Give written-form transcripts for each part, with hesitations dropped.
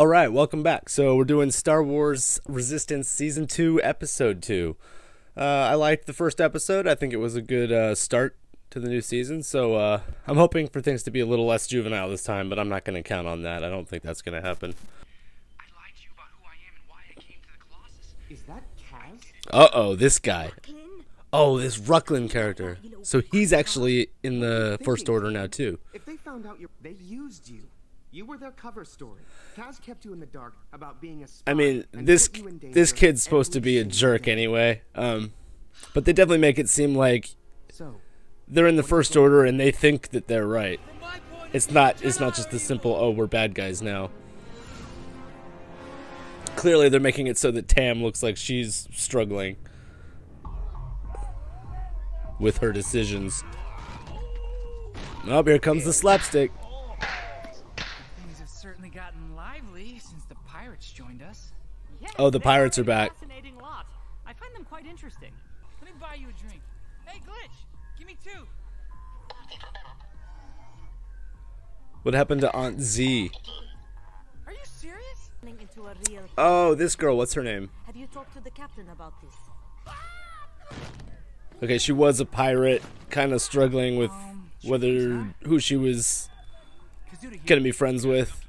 Alright, welcome back. So we're doing Star Wars Resistance Season 2, Episode 2. I liked the first episode. I think it was a good start to the new season. So I'm hoping for things to be a little less juvenile this time, but I'm not going to count on that. I don't think that's going to happen. I lied to you about who I am and why I came to the Colossus. Is that Kaz? Uh-oh, this guy. Oh, this Rucklin character. So he's actually in the First Order now, too. If they found out they used you. You were their cover story. Kaz kept you in the dark about being a spy. I mean, and this put you in danger kid's supposed to be a every jerk single day. anyway. But they definitely make it seem like So, they're in the First Order and they think that they're right. It's not just a simple, oh, we're bad guys now. Clearly they're making it so that Tam looks like she's struggling with her decisions. Oh, here comes the slapstick. Things have certainly gotten lively since the pirates joined us. Yeah, Oh, the they pirates a are back. Fascinating lot. I find them quite interesting. Let me buy you a drink. Hey, Glitch, give me two. What happened to Aunt Z? Are you serious? Into a real. Oh, this girl, what's her name? Have you talked to the captain about this? Okay, she was a pirate, kind of struggling with who she was Kazuda here. gonna be friends with.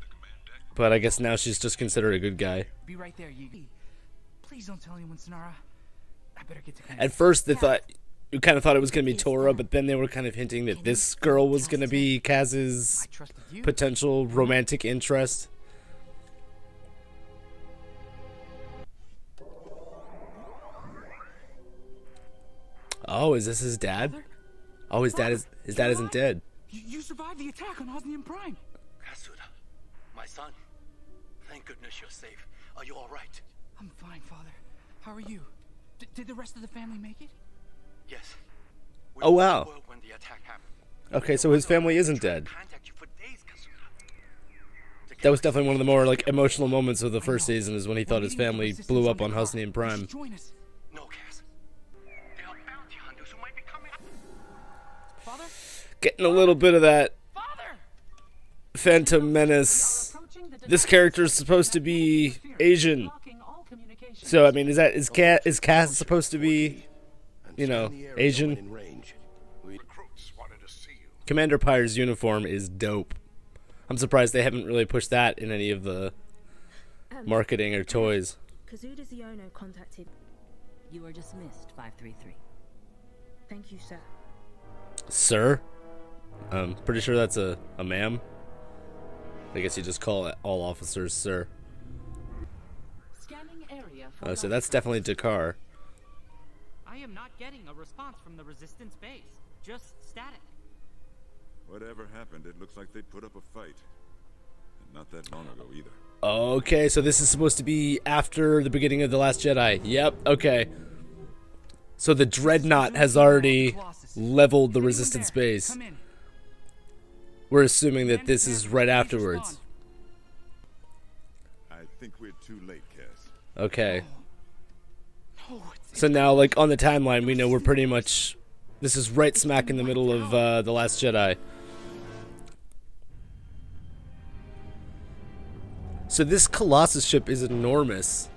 But I guess now she's just considered a good guy. Be right there, Yugi. Please don't tell anyone, Sonara. I better get to At first, you kind of thought it was gonna be Tora, but then they were kind of hinting that this girl was gonna be Kaz's I trusted you. potential romantic interest. Oh, is this his dad? Oh, his dad isn't dead. You survived the attack on Osnium Prime. Kazuda, my son. Thank goodness you're safe. Are you all right? I'm fine, Father. How are you? Did the rest of the family make it? Yes. We Oh, were wow. in the world when the attack happened. Okay, so his family isn't dead. Contact you for days, Kazuda. That was definitely one of the more like emotional moments of the first season, is when he thought his family blew up on Hosnian Prime. Join us. No, Kaz. There are bounty hunters who might be coming. Father? Getting a little bit of that Father! Phantom Menace. This character is supposed to be Asian. So I mean, is Kaz supposed to be, you know, Asian? Recruits wanted to see you. Commander Pyre's uniform is dope. I'm surprised they haven't really pushed that in any of the marketing or toys. Kazuda Ziono contacted. You are dismissed, 533. Thank you, sir. Sir? Pretty sure that's a ma'am. I guess you just call all officers sir. Scanning area for Oh, so that's definitely Dakar. I am not getting a response from the resistance base. Just static. Whatever happened, it looks like they put up a fight. And not that long ago either. Okay, so this is supposed to be after the beginning of The Last Jedi. Yep, okay. So the Dreadnought has already leveled the resistance base. Come in. We're assuming that this is right afterwards. I think we're too late, Cass. Okay. Oh, it's So now, like, on the timeline, we know we're pretty much... This is right smack in the middle of The Last Jedi. So this Colossus ship is enormous.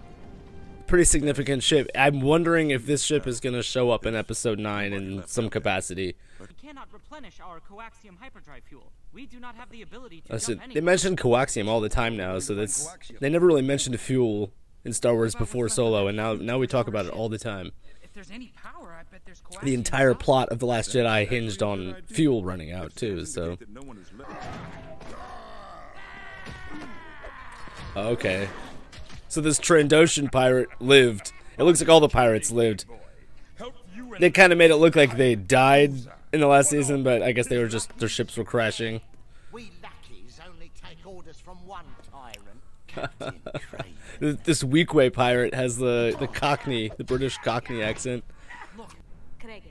Pretty significant ship. I'm wondering if this ship is going to show up in Episode 9 in some capacity. We cannot replenish our coaxium hyperdrive fuel. We do not have the ability to So jump they anywhere. mention coaxium all the time now, so that's... They never really mentioned fuel in Star Wars before Solo, and now we talk about it all the time. If there's any power, I bet there's The entire plot of The Last Jedi hinged on fuel running out, too, so... That no one is left. Okay. So this Trandoshan pirate lived. It looks like all the pirates lived. They kind of made it look like they died in the last season, but I guess they were just... Their ships were crashing. We lackeys only take orders from one tyrant, Captain Crane. This Weequay pirate has the Cockney, the British Cockney accent. Kragan.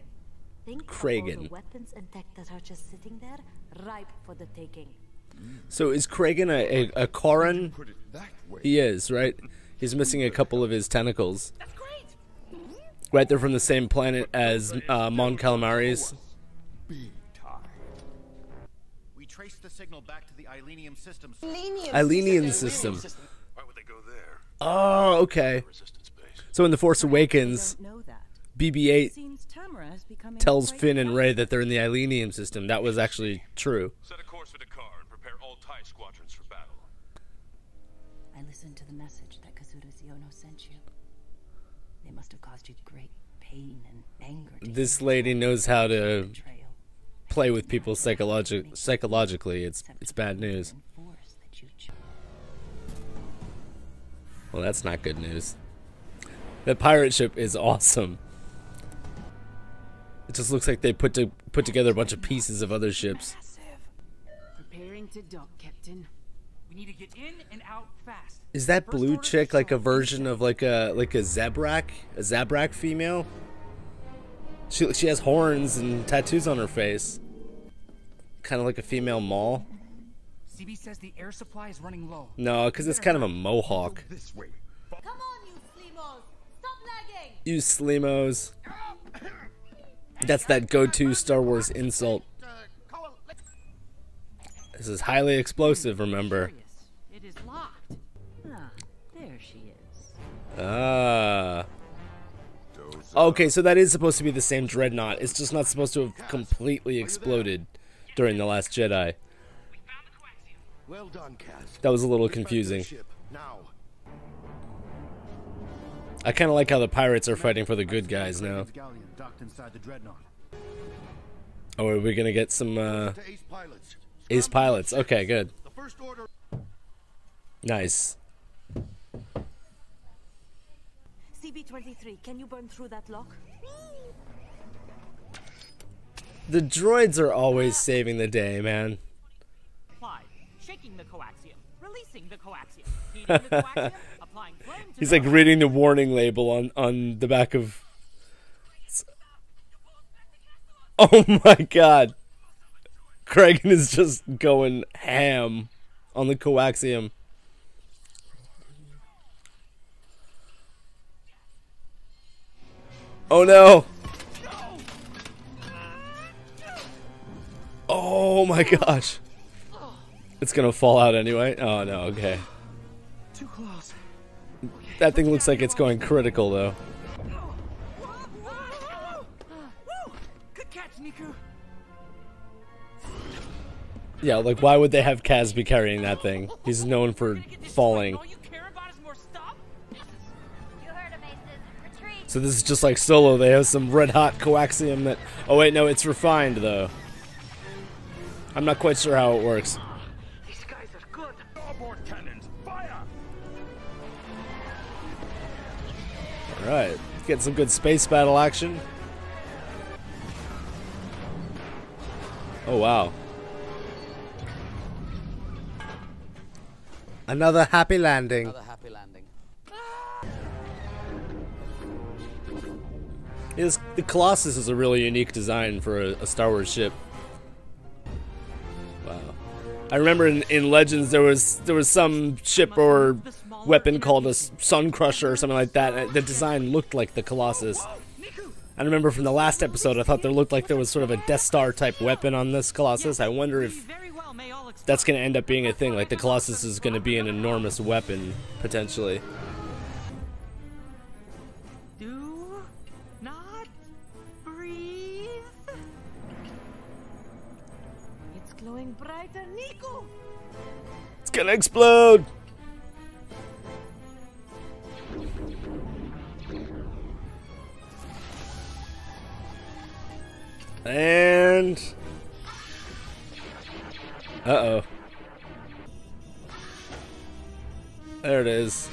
Think of all Kragan. the weapons and tech that are just sitting there, ripe for the taking. So is Kragan a Corran? Put it that way. He is, right? He's missing a couple of his tentacles. That's great. Right, they're from the same planet as Mon Calamari's. Big time. We traced the signal back to the Ilenium system. Ilenium system. Why would they go there? Oh, okay. Resistance base. So in The Force Awakens, Know that. BB-8 Seems Tamara is becoming tells quite Finn and fast. Rey that they're in the Ilenium system. That was actually true. Set a course for Dakar and prepare all TIE squadrons for battle. I listened to the message that Kazuda Ziono sent you. They must have caused you great pain and anger. to This hear lady about knows how to betrayal. play with people psychologically. It's bad news. And force that you chose. Well, that's not good news. The pirate ship is awesome. It just looks like they put together a bunch of pieces of other ships. Preparing to dock, Captain. We need to get in and out fast. Is that First blue order chick like a control. version of like a Zabrak female? She has horns and tattoos on her face. Kind of like a female Maul. CB says the air supply is running low. No, because it's kind of a mohawk. This way. Come on, you Slimos! Stop lagging! You Slimos. That's that go-to Star Wars insult. This is highly explosive, remember. Curious. It is locked. Ah, there she is. Ah. Okay, so that is supposed to be the same dreadnought. It's just not supposed to have completely exploded during The Last Jedi. Well done, Kaz. That was a little confusing. Ship. Now. I kind of like how the pirates are fighting for the good guys now. Galleon docked inside the dreadnought. Oh, are we gonna get some To ace pilots. ace pilots? Okay, good. The first order. Nice. CB-23, can you burn through that lock? The droids are always saving the day, man. Applied. Shaking the coaxium. Releasing the coaxium. Heating the coaxium. Applying flame to He's the like reading the warning label on the back of. Oh my god. Kragan is just going ham on the coaxium. Oh no. Oh my gosh. It's gonna fall out anyway. Oh no, okay. Too close. That thing looks like it's going critical though. Good catch, Niku. Yeah, like why would they have Kaz be carrying that thing? He's known for falling. All you care about is more stuff? You heard him, Aces. Retreat! So this is just like Solo. They have some red hot coaxium that. Oh wait, no, it's refined though. I'm not quite sure how it works. These guys are good. Starboard cannons, fire! All right, get some good space battle action. Oh wow. Another happy landing. Another happy landing. Yes, the Colossus is a really unique design for a Star Wars ship. Wow. I remember in Legends there was some ship or weapon called a Sun Crusher or something like that. The design looked like the Colossus. I remember from the last episode I thought there looked like there was sort of a Death Star type weapon on this Colossus. I wonder if that's going to end up being a thing. Like the Colossus is going to be an enormous weapon potentially. Do not breathe. It's glowing brighter, Niku! It's going to explode. And uh-oh. There it is.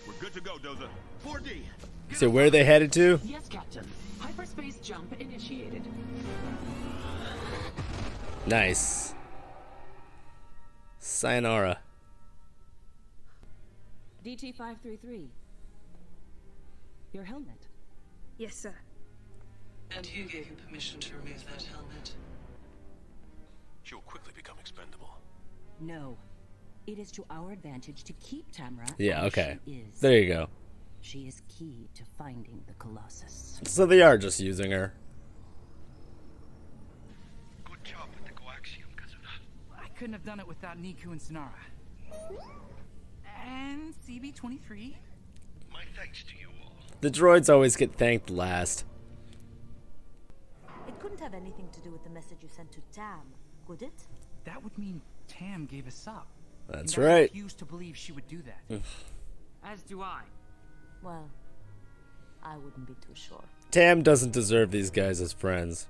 We're good to go, Doza. 4D. So where are they headed to? Yes, Captain. Hyperspace jump initiated. Nice. Sayonara. DT-533. Your helmet. Yes, sir. And who gave you permission to remove that helmet? She will quickly become expendable. No. It is to our advantage to keep Tamara. Yeah, as okay. She is. There you go. She is key to finding the Colossus. So they are just using her. Good job, couldn't have done it without Niku and Sonara. And CB23. My thanks to you all. The droids always get thanked last. It couldn't have anything to do with the message you sent to Tam, could it? That would mean Tam gave us up. That's and I right. refuse to believe she would do that. As do I. Well, I wouldn't be too sure. Tam doesn't deserve these guys as friends.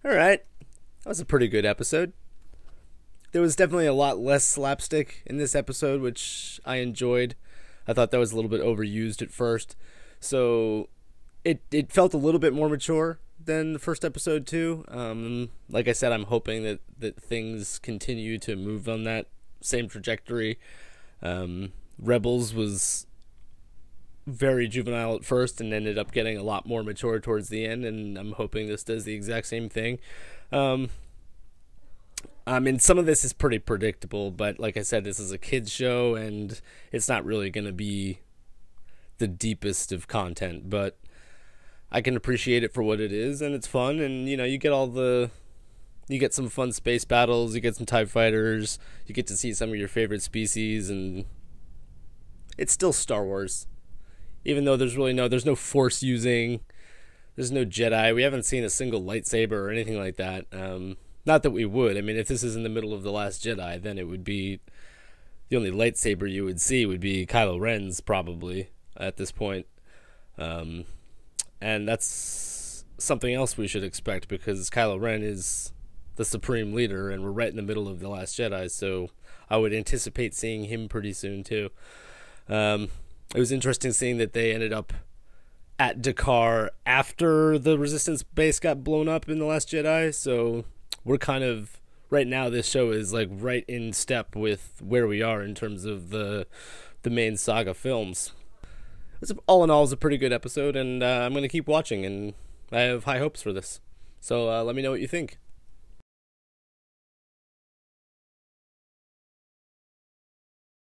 Alright, that was a pretty good episode. There was definitely a lot less slapstick in this episode, which I enjoyed. I thought that was a little bit overused at first. So it felt a little bit more mature than the first episode too. Like I said, I'm hoping that things continue to move on that same trajectory. Rebels was very juvenile at first and ended up getting a lot more mature towards the end, and I'm hoping this does the exact same thing. I mean, some of this is pretty predictable, but like I said, this is a kids show and it's not really going to be the deepest of content, but I can appreciate it for what it is, and it's fun, and you know, you get some fun space battles, you get some TIE fighters, you get to see some of your favorite species, and it's still Star Wars. Even though there's no Force using, there's no Jedi. We haven't seen a single lightsaber or anything like that. Not that we would. I mean, if this is in the middle of The Last Jedi, then it would be the only lightsaber you would see would be Kylo Ren's probably at this point. And that's something else we should expect, because Kylo Ren is the supreme leader and we're right in the middle of The Last Jedi, so I would anticipate seeing him pretty soon too. It was interesting seeing that they ended up at Dakar after the Resistance base got blown up in The Last Jedi, so we're kind of, right now this show is like right in step with where we are in terms of the main saga films. All in all, it was a pretty good episode, and I'm going to keep watching, and I have high hopes for this. So let me know what you think.